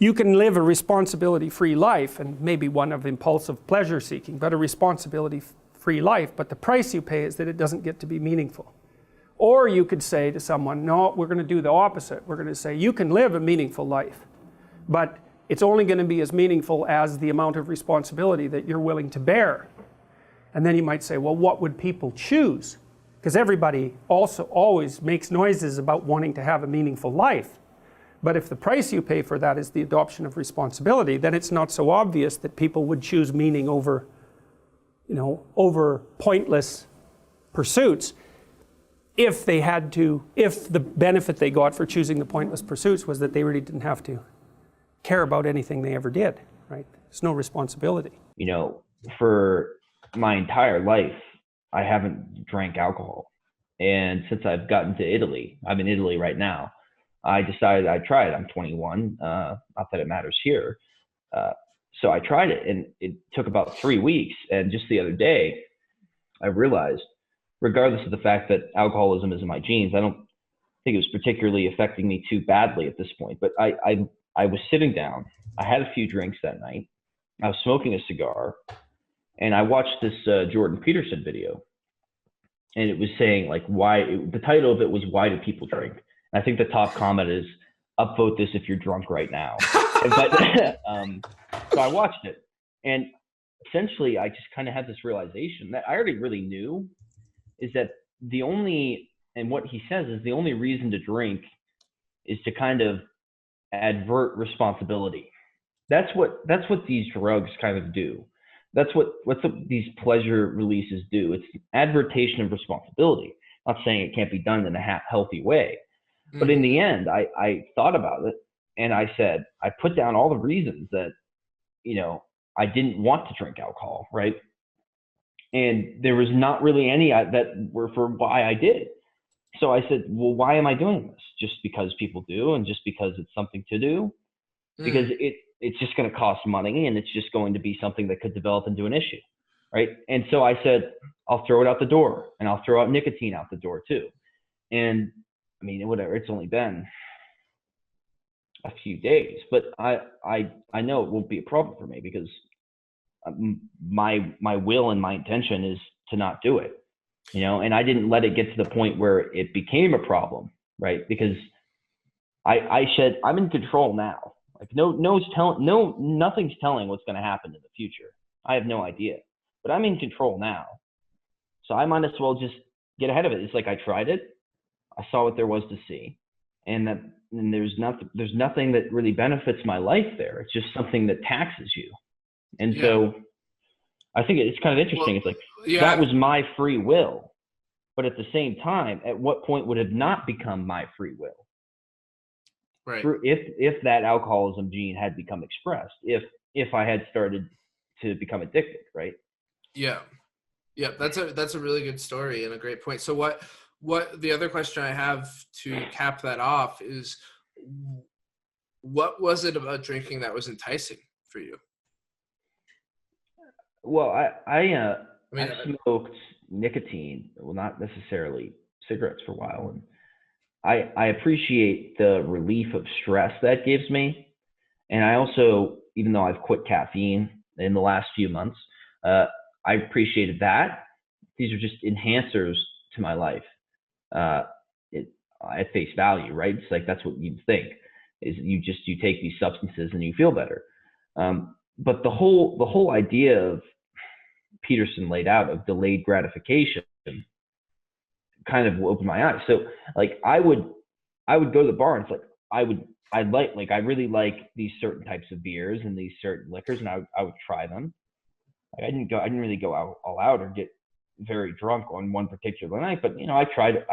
you can live a responsibility-free life, and maybe one of impulsive pleasure-seeking, but a responsibility-free life, but the price you pay is that it doesn't get to be meaningful. Or you could say to someone, no, we're going to do the opposite. We're going to say, you can live a meaningful life, but it's only going to be as meaningful as the amount of responsibility that you're willing to bear. And then you might say, well, what would people choose? Because everybody also always makes noises about wanting to have a meaningful life. But if the price you pay for that is the adoption of responsibility, then it's not so obvious that people would choose meaning over, over pointless pursuits if the benefit they got for choosing the pointless pursuits was that they really didn't have to care about anything they ever did, right? There's no responsibility. For my entire life, I haven't drank alcohol. And since I've gotten to Italy, I'm in Italy right now, I decided I'd try it. I'm 21, not that it matters here. So I tried it, and it took about 3 weeks. And just the other day, I realized, regardless of the fact that alcoholism is in my genes, I don't think it was particularly affecting me too badly at this point. But I was sitting down. I had a few drinks that night. I was smoking a cigar, and I watched this Jordan Peterson video. And it was saying, the title of it was, "Why Do People Drink?" I think the top comment is, "Upvote this if you're drunk right now." So I watched it, and essentially I just kind of had this realization that I already really knew, is that what he says is the only reason to drink is to kind of advert responsibility. That's what these drugs kind of do. That's what these pleasure releases do. It's advertation of responsibility. I'm not saying it can't be done in a healthy way. But in the end, I thought about it, and I said, I put down all the reasons that, I didn't want to drink alcohol, right? And there was not really any that were for why I did. So I said, well, why am I doing this? Just because people do, and just because it's something to do? Because it's just going to cost money, and it's just going to be something that could develop into an issue, right? And so I said, I'll throw it out the door, and I'll throw out nicotine out the door too. And I mean, whatever, it's only been a few days, but I know it won't be a problem for me, because my will and my intention is to not do it, and I didn't let it get to the point where it became a problem, right? Because I'm in control now. Nothing's telling what's going to happen in the future. I have no idea, but I'm in control now. So I might as well just get ahead of it. It's like, I tried it. I saw what there was to see, and there's nothing that really benefits my life there. It's just something that taxes you. And so I think it's kind of interesting. It's like, that was my free will, but at the same time, at what point would it not become my free will? Right. If that alcoholism gene had become expressed, if I had started to become addicted, right? Yeah. That's a really good story and a great point. So what the other question I have to cap that off is, what was it about drinking that was enticing for you? Well, I smoked nicotine, well, not necessarily cigarettes, for a while, and I appreciate the relief of stress that gives me. And I also, even though I've quit caffeine in the last few months, I appreciated that. These are just enhancers to my life. At face value, right? It's like, that's what you'd think, is you take these substances and you feel better. But the whole idea of Peterson laid out of delayed gratification kind of opened my eyes. So like, I would go to the bar, and it's like, I really like these certain types of beers and these certain liquors, and I would try them. Like, I didn't really go all out or get very drunk on one particular night, but I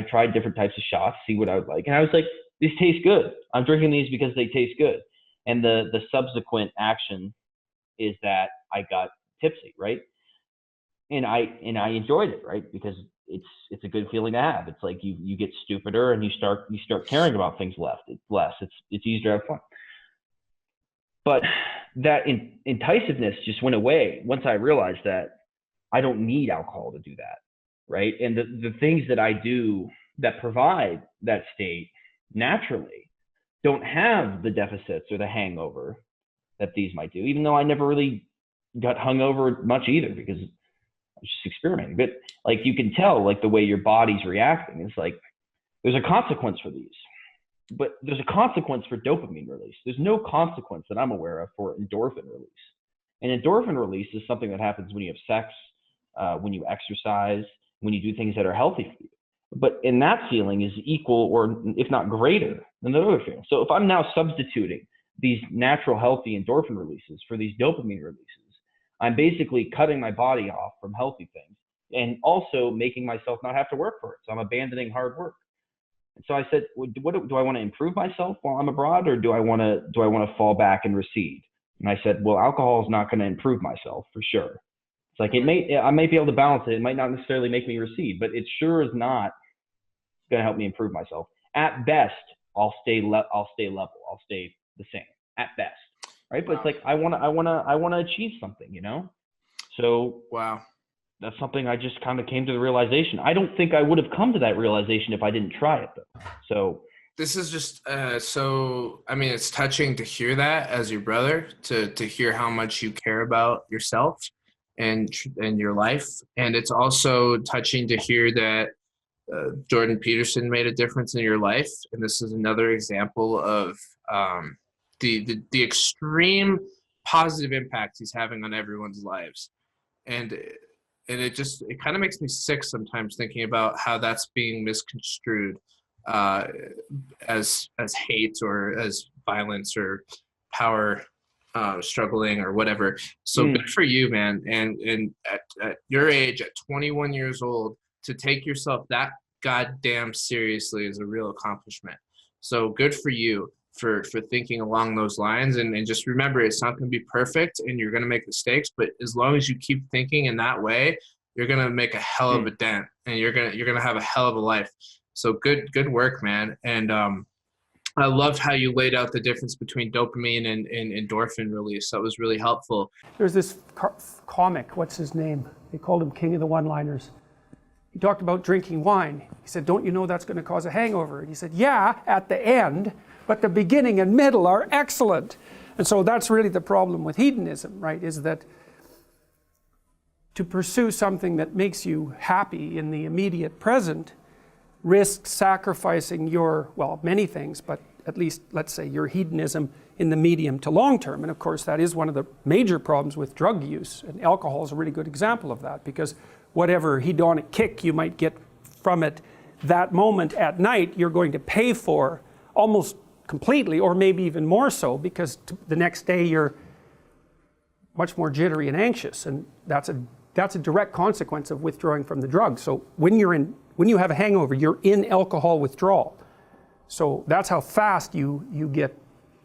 tried different types of shots, see what I would like, and I was like, these taste good. I'm drinking these because they taste good. And the subsequent action is that I got tipsy, right? And I enjoyed it, right? Because it's a good feeling to have. It's like you get stupider, and you start caring about things less. It's easier to have fun. But that enticentiveness just went away once I realized that I don't need alcohol to do that, right? And the things that I do that provide that state naturally don't have the deficits or the hangover that these might do, even though I never really got hungover much either because I was just experimenting. But like you can tell, like the way your body's reacting, it's like there's a consequence for these, but there's a consequence for dopamine release. There's no consequence that I'm aware of for endorphin release. And endorphin release is something that happens when you have sex, when you exercise, when you do things that are healthy for you. But in that feeling is equal or if not greater than the other feeling. So if I'm now substituting these natural healthy endorphin releases for these dopamine releases, I'm basically cutting my body off from healthy things and also making myself not have to work for it. So I'm abandoning hard work. And so I said, what do I want to improve myself while I'm abroad, or do I want to fall back and recede? And I said, well, alcohol is not going to improve myself for sure. It's like I might be able to balance it. It might not necessarily make me recede, but it sure is not going to help me improve myself. At best, I'll stay level. I'll stay the same at best, right? But it's like I want to achieve something, you know. So Wow. That's something I just kind of came to the realization. I don't think I would have come to that realization if I didn't try it, though. So This is just so, I mean, it's touching to hear that as your brother, to hear how much you care about yourself and your life. And it's also touching to hear that Jordan Peterson made a difference in your life. And this is another example of the extreme positive impact he's having on everyone's lives. And it kind of makes me sick sometimes thinking about how that's being misconstrued as hate or as violence or power struggling or whatever. So good for you, man. And at your age, at 21 years old, to take yourself that goddamn seriously is a real accomplishment. So good for you for thinking along those lines. And just remember, it's not going to be perfect and you're going to make mistakes, but as long as you keep thinking in that way, you're going to make a hell of a dent and you're going to have a hell of a life. So good work, man. And I loved how you laid out the difference between dopamine and endorphin release. That was really helpful. There's this comic, what's his name? They called him King of the One-Liners. He talked about drinking wine. He said, don't you know that's going to cause a hangover? And he said, yeah, at the end, but the beginning and middle are excellent. And so that's really the problem with hedonism, right? Is that to pursue something that makes you happy in the immediate present risks sacrificing many things, but at least, let's say, your hedonism in the medium to long term. And of course, that is one of the major problems with drug use. And alcohol is a really good example of that, because whatever hedonic kick you might get from it that moment at night, you're going to pay for almost completely, or maybe even more so, because the next day you're much more jittery and anxious. And that's a direct consequence of withdrawing from the drug. So when you have a hangover, you're in alcohol withdrawal. So that's how fast you get,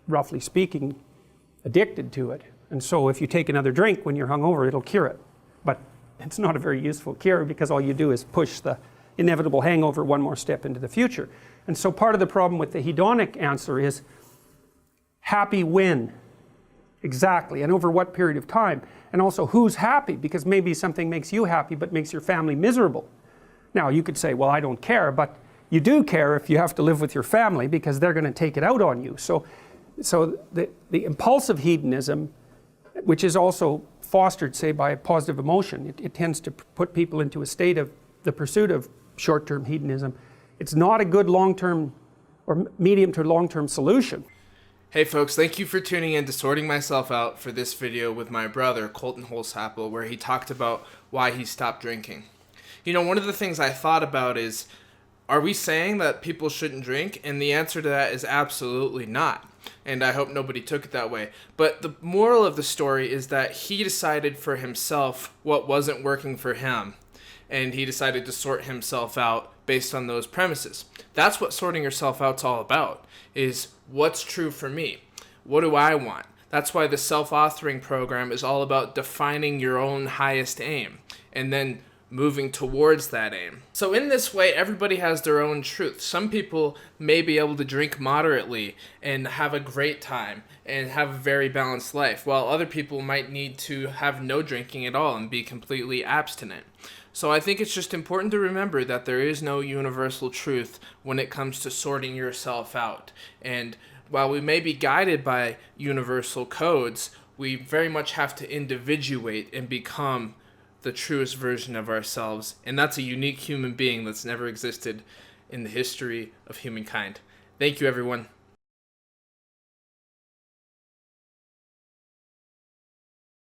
roughly speaking, addicted to it. And so if you take another drink when you're hungover, it'll cure it. But it's not a very useful cure, because all you do is push the inevitable hangover one more step into the future. And so part of the problem with the hedonic answer is happy when? Exactly, and over what period of time? And also, who's happy? Because maybe something makes you happy but makes your family miserable. Now, you could say, well, I don't care, but you do care if you have to live with your family, because they're going to take it out on you. So the impulsive hedonism, which is also fostered, say, by positive emotion, it tends to put people into a state of the pursuit of short-term hedonism. It's not a good long-term or medium to long-term solution. Hey folks, thank you for tuning in to Sorting Myself Out for this video with my brother, Kohlton Holsapple, where he talked about why he stopped drinking. You know, one of the things I thought about is, are we saying that people shouldn't drink? And the answer to that is absolutely not. And I hope nobody took it that way. But the moral of the story is that he decided for himself what wasn't working for him. And he decided to sort himself out based on those premises. That's what sorting yourself out's all about, is what's true for me? What do I want? That's why the self-authoring program is all about defining your own highest aim and then moving towards that aim. So in this way, everybody has their own truth. Some people may be able to drink moderately and have a great time and have a very balanced life, while other people might need to have no drinking at all and be completely abstinent. So I think it's just important to remember that there is no universal truth when it comes to sorting yourself out. And while we may be guided by universal codes, we very much have to individuate and become the truest version of ourselves. And that's a unique human being that's never existed in the history of humankind. Thank you, everyone.